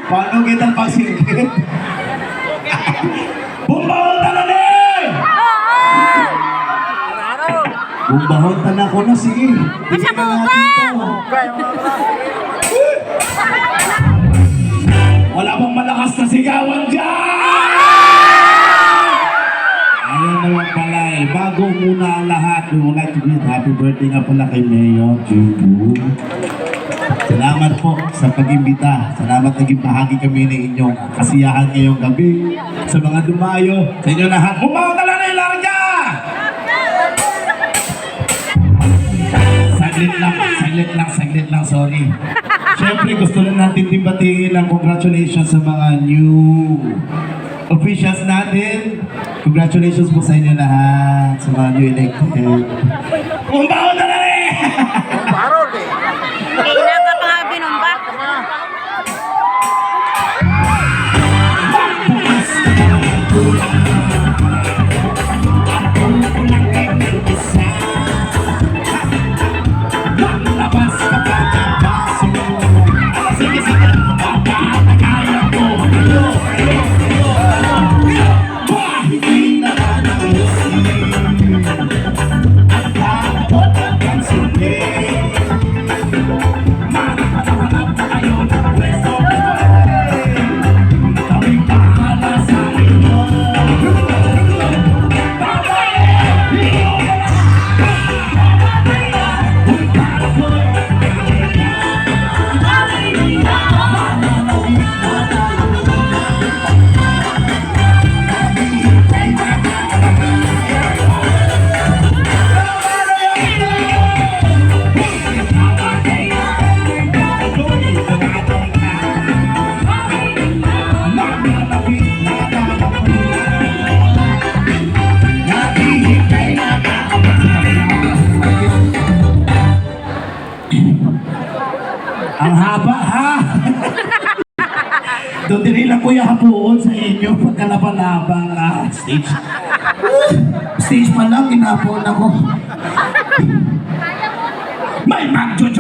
Paano kita pagsingkit? Bumbahon ta na ni! Bumbahon ta na ko na sige. Basta buka! Wala bang malakas na sigawan dyan! Ayan naman pala eh. Bago muna ang lahat, we would like to greet happy birthday nga pala kay Mayor Jubu. Salamat po sa pag-imbita. Salamat naging bahagi kami ng inyong kasiyahan ngayong gabi. Sa mga dumayo, sa inyo lahat, bumawa ka lang na ilang dyan! Saglit lang, sorry. Siyempre, gusto lang natin batiin ang congratulations sa mga new officials natin. Congratulations po sa inyo lahat, sa mga new elected. Kumbaho na na rin! Kailan ka pa nga binumba? Ang haba ha! Doon din lang kuya hapuon sa inyo pagkalaban-labang stage. Stage pa lang, kinapon ako. May magjo